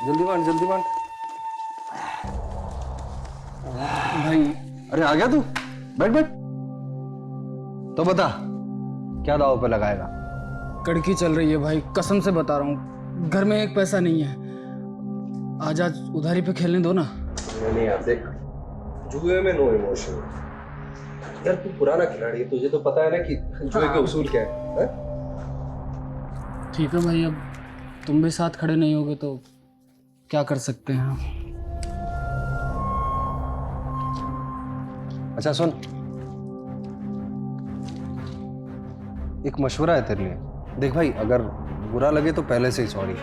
जल्दी बांट जल्दी बांट। भाई अरे आ गया तू, बैठ बैठ। तो बता क्या दाव पे लगाएगा? कड़की चल रही है भाई, कसम से बता रहा हूँ। घर में एक पैसा नहीं है। आज उधारी पे खेलने दो ना। नहीं यार देख, जुए में नो इमोशन। यार तू पुराना खिलाड़ी है, तुझे तो पता है ना कि जुए के उसूल क्या है? ठीक है भाई, अब तुम भी साथ खड़े नहीं होगे तो क्या कर सकते हैं हम। अच्छा सुन, एक मशवरा है तेरे लिए। देख भाई, अगर बुरा लगे तो पहले से ही सॉरी।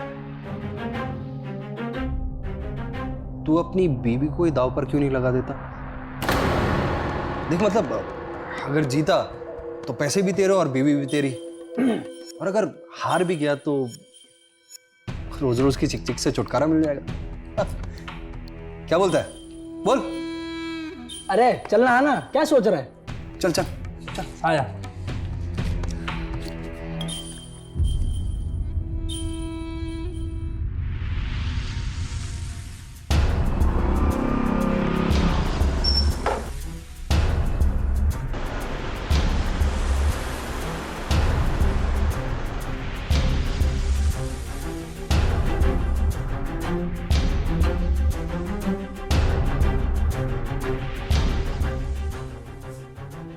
तू अपनी बीवी को ही दाव पर क्यों नहीं लगा देता? देख मतलब, अगर जीता तो पैसे भी तेरे और बीवी भी तेरी, और अगर हार भी गया तो रोज रोज की चिक चिक से छुटकारा मिल जाएगा। क्या बोलता है? बोल। अरे चलना है ना, क्या सोच रहा है? चल चल चल आया।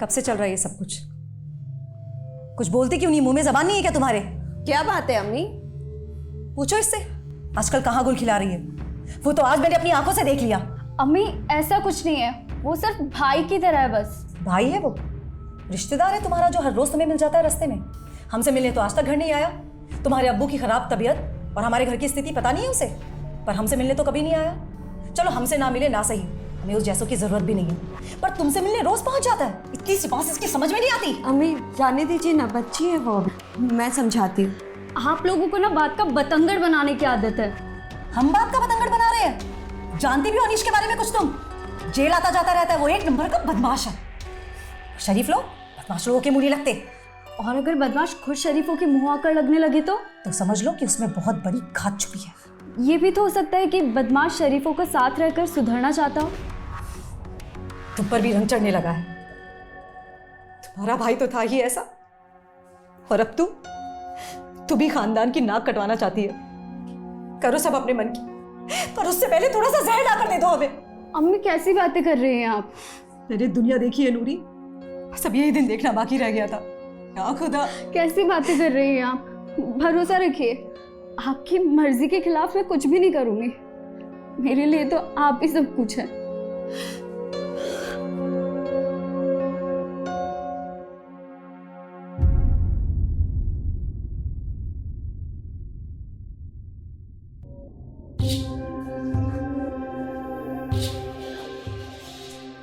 कब से चल रहा है ये सब कुछ? कुछ बोलते क्यों नहीं? मुंह में जबान नहीं है क्या तुम्हारे? क्या बात है अम्मी? पूछो इससे, आजकल कहाँ गुल खिला रही है। वो तो आज मैंने अपनी आंखों से देख लिया। अम्मी ऐसा कुछ नहीं है, वो सिर्फ भाई की तरह है बस। भाई है वो? रिश्तेदार है तुम्हारा जो हर रोज तुम्हें मिल जाता है रास्ते में? हमसे मिलने तो आज तक घर नहीं आया। तुम्हारे अब्बू की खराब तबीयत और हमारे घर की स्थिति पता नहीं है उसे, पर हमसे मिलने तो कभी नहीं आया। चलो हमसे ना मिले ना सही, हमें उस जैसों की जरूरत भी नहीं है, पर तुमसे मिलने रोज पहुंच जाता है। इतनी सी बात इसकी समझ में नहीं आती। अम्मी जाने दीजिए ना, बच्ची है वो, मैं समझाती हूँ। आप लोगों को ना बात का बतंगड़ बनाने की आदत है। हम बात का बतंगड़ बना रहे हैं? जानती भी हो अनीश के बारे में कुछ तुम? जेल आता जाता रहता है, वो एक नंबर का बदमाश है। शरीफ लोग बदमाश लोगों के मुंह नहीं लगते। और अगर बदमाश खुद शरीफों के मुंह आकर लगने लगे तो समझ लो कि उसमें बहुत बड़ी घात छुपी है। ये भी तो हो सकता है कि बदमाश शरीफों का साथ रहकर सुधरना चाहता हो। तुम पर भी रंग चढ़ने लगा है। तुम्हारा भाई तो था ही ऐसा, और अब तू भी खानदान की नाक कटवाना चाहती है। करो सब अपने मन की, पर उससे पहले थोड़ा सा जहर डालकर दे दो हमें। अम्मी कैसी बातें कर रही हैं आप? मैंने दुनिया देखी है नूरी, बस अब यही दिन देखना बाकी रह गया था। या खुदा, कैसी बातें कर रही हैं आप? भरोसा रखिए, आपकी मर्जी के खिलाफ मैं कुछ भी नहीं करूंगी। मेरे लिए तो आप ही सब कुछ है।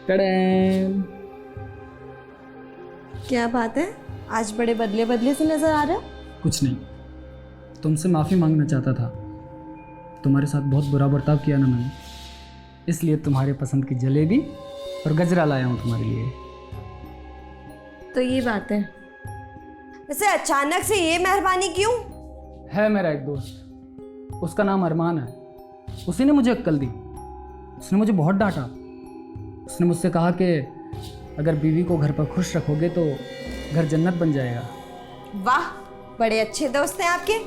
टडैम। क्या बात है, आज बड़े बदले बदले से नजर आ रहा है? कुछ नहीं, तुमसे माफ़ी मांगना चाहता था। तुम्हारे साथ बहुत बुरा बर्ताव किया ना मैंने, इसलिए तुम्हारे पसंद की जलेबी और गजरा लाया हूँ तुम्हारे लिए। तो ये बात है। वैसे अचानक से ये मेहरबानी क्यों? है मेरा एक दोस्त, उसका नाम अरमान है। उसी ने मुझे अक्ल दी। उसने मुझे बहुत डांटा। उसने मुझसे कहा कि अगर बीवी को घर पर खुश रखोगे तो घर जन्नत बन जाएगा। वाह, बड़े अच्छे दोस्त हैं आपके।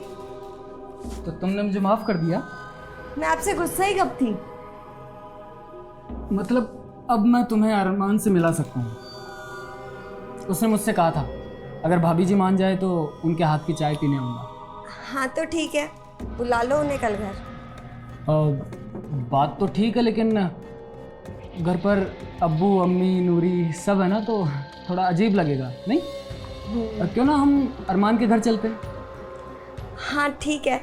तो तुमने मुझे माफ़ कर दिया? मैं आपसे गुस्सा ही कब थी? मतलब अब मैं तुम्हें अरमान से मिला सकता हूँ। उसने मुझसे कहा था अगर भाभी जी मान जाए तो उनके हाथ की चाय पीने आऊँगा। हाँ तो ठीक है, बुला लो उन्हें कल घर। बात तो ठीक है, लेकिन घर पर अब्बू अम्मी नूरी सब है ना, तो थोड़ा अजीब लगेगा नहीं? क्यों ना हम अरमान के घर चलते हैं? हाँ ठीक है,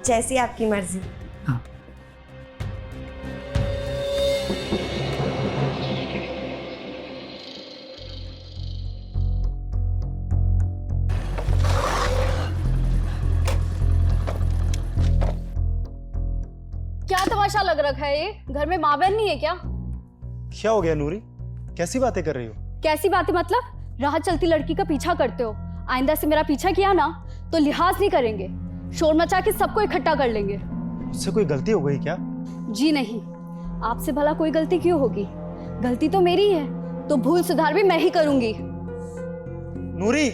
जैसी आपकी मर्जी। हाँ। क्या तमाशा लग रखा है ये? घर में माँ बहन नहीं है क्या? क्या हो गया नूरी, कैसी बातें कर रही हो? कैसी बातें मतलब? राह चलती लड़की का पीछा करते हो। आइंदा से मेरा पीछा किया ना तो लिहाज नहीं करेंगे, शोर मचा के सबको इकट्ठा कर लेंगे। मुझसे कोई गलती हो गई क्या? जी नहीं, आपसे भला कोई गलती क्यों होगी? गलती तो मेरी है, तो भूल सुधार भी मैं ही करूंगी। नूरी,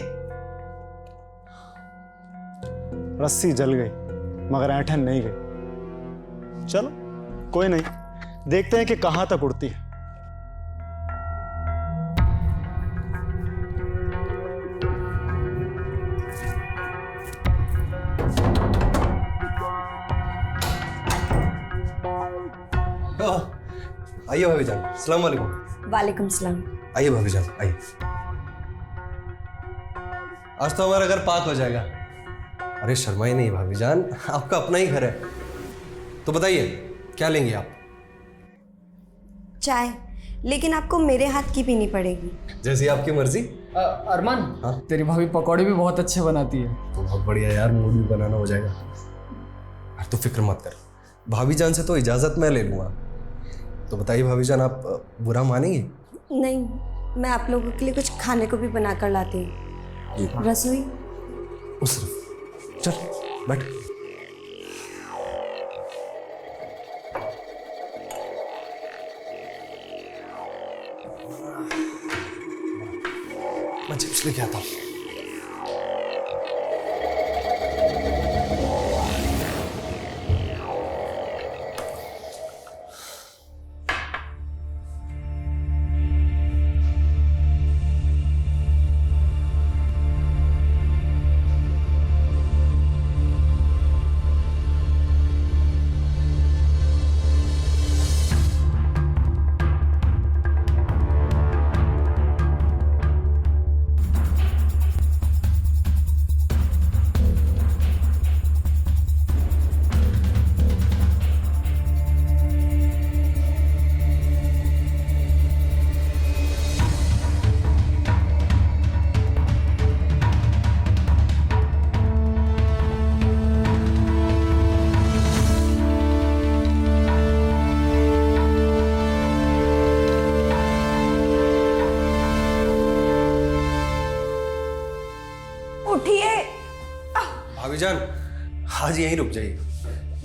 रस्सी जल गई मगर ऐंठन नहीं गई। चलो कोई नहीं, देखते हैं कि कहां तक उड़ती है। आइए भाभी जान, अस्सलाम वालेकुम। वालेकुम सलाम। आइए भाभी जान, आइए। आज तो हमारा घर पाक हो जाएगा। अरे शर्माई नहीं भाभी जान, आपका अपना ही घर है। तो बताइए क्या लेंगे आप? चाय, लेकिन आपको मेरे हाथ की पीनी पड़ेगी। जैसी आपकी मर्जी। अरमान, हाँ? तेरी भाभी पकौड़े भी बहुत अच्छे बनाती है। तो बहुत बढ़िया यार, मूड भी बनाना हो जाएगा। यार तो फिक्र मत कर, भाभी जान से तो इजाजत मैं ले लूंगा। तो बताइए भाभी जान, आप बुरा मानेंगी? नहीं, मैं आप लोगों के लिए कुछ खाने को भी बना कर लाती हूँ। रसोई उस चल बैठ। मैं चिप्स लेके आता हूँ। भाभी जान, आज यहीं रुक जाइए।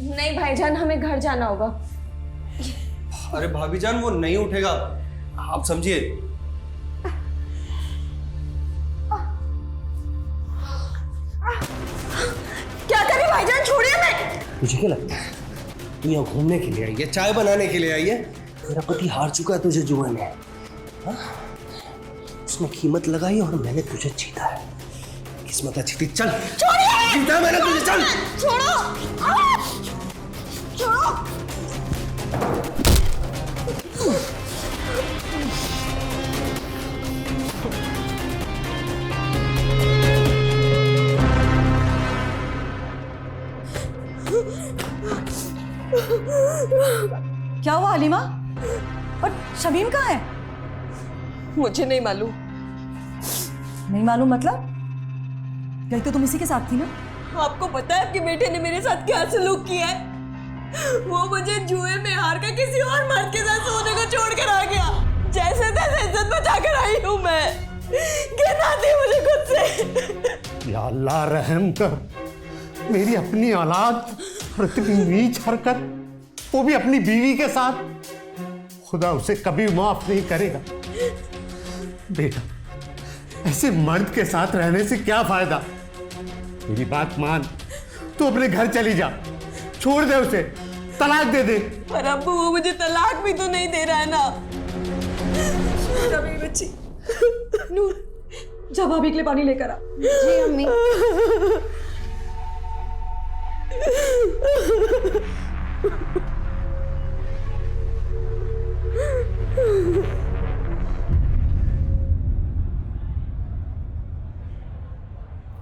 नहीं भाईजान, हमें घर जाना होगा। अरे भाभी जान, वो नहीं उठेगा, आप समझिए। क्या करें भाईजान, छोड़िए मैं। तुझे क्या लगता है तू यहाँ घूमने के लिए आई है, चाय बनाने के लिए आई है? तेरा पति हार चुका है तुझे जुए में, हाँ? उसने कीमत लगाई और मैंने तुझे जीता है। किस्मत अच्छी थी, चल जीता मैंने तुझे, चल। छोड़ो, छोड़ो। क्या हुआ हलीमा? और शमीम कहाँ है? मुझे नहीं मालूम। नहीं मालूम मतलब? गई तो तुम इसी के साथ थी ना? आपको पता है आपके बेटे ने मेरे साथ क्या सलूक किया है? वो मुझे जुए में हार कर किसी और मर्द के साथ सोने को छोड़ कर आ गया। जैसे तैसे इज्जत बचा कर आई हूँ मैं। घिन आती है मुझे खुद से। या अल्लाह रहम कर, मेरी अपनी औलाद और इतनी नीच हरकत, वो भी अपनी बीवी के साथ। खुदा उसे कभी माफ नहीं करेगा। बेटा, ऐसे मर्द के साथ रहने से क्या फायदा? मेरी बात मान, तू अपने घर चली जा, छोड़ दे उसे, तलाक दे दे। पर अब्बू वो मुझे तलाक भी तो नहीं दे रहा है ना। मेरी बच्ची नूर, जा भाभी के लिए पानी लेकर आ। जी अम्मी।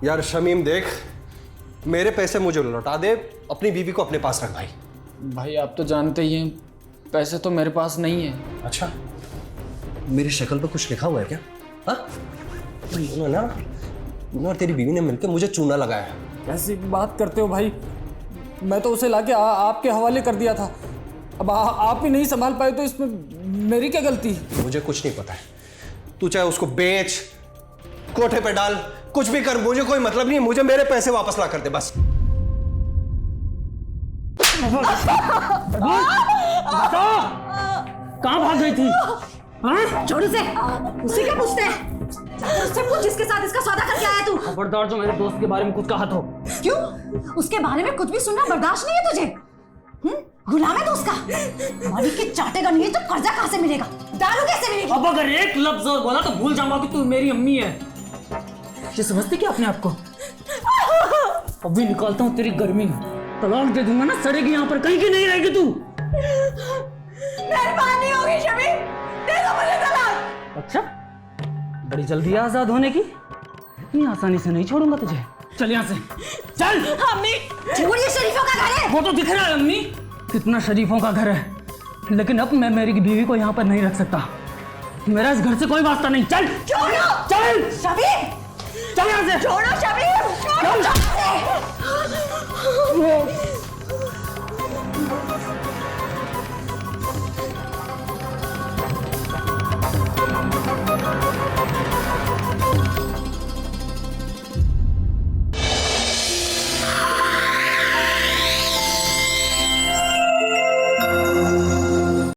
यार शमीम देख, मेरे पैसे मुझे लौटा दे, अपनी बीवी को अपने पास रख भाई। भाई आप तो जानते ही हैं, पैसे तो मेरे पास नहीं है। अच्छा, मेरी शक्ल पे कुछ लिखा हुआ है क्या? हाँ, ना और तेरी बीवी ने मिलकर मुझे चूना लगाया है। कैसी बात करते हो भाई? मैं तो उसे लाके आपके हवाले कर दिया था। अब आप ही नहीं संभाल पाए तो इसमें मेरी क्या गलती? मुझे कुछ नहीं पता है, तू चाहे उसको बेच, कोठे पे डाल, कुछ भी कर, मुझे कोई मतलब नहीं है। मुझे मेरे पैसे वापस ला कर दे बस। कहाँ भाग गई थी? हाँ? छोड़ उसे, उसी क्या पूछते हैं? उससे पूछ जिसके साथ इसका सौदा करके आया तू। खबरदार जो मेरे दोस्त के बारे में कुछ कहा तो। क्यों? उसके बारे में कुछ भी सुनना बर्दाश्त नहीं है तुझे? गुलाम है तू उसका? मालिक के चाटेगा नहीं तो कर्जा कहाँ से मिलेगा? दारू कैसे मिलेगी? अब अगर एक लफ्ज और बोला तो भूल जाऊंगा कि तू मेरी अम्मी है। ये समझती क्या अपने आप को? अभी निकालता हूँ तेरी गर्मी, तलाक दे दूंगा ना, सड़ेगी यहाँ पर, कहीं की नहीं रहेगी तू। मेहरबानी होगी शमी, दे दो मुझे तलाक। अच्छा, बड़ी जल्दी आजाद होने की? इतनी आसानी से नहीं छोड़ूंगा तुझे। चल यहाँ से, चल। अम्मी, छोड़िए, शरीफों का घर है। वो तो दिख रहा है अम्मी, कितना शरीफों का घर है, लेकिन अब मैं मेरी बीवी को यहाँ पर नहीं रख सकता। मेरा इस घर से कोई वास्ता नहीं। चल छोड़ो, चल शबीर, चल यहाँ से। छोड़ो शबीर, छोड़ो।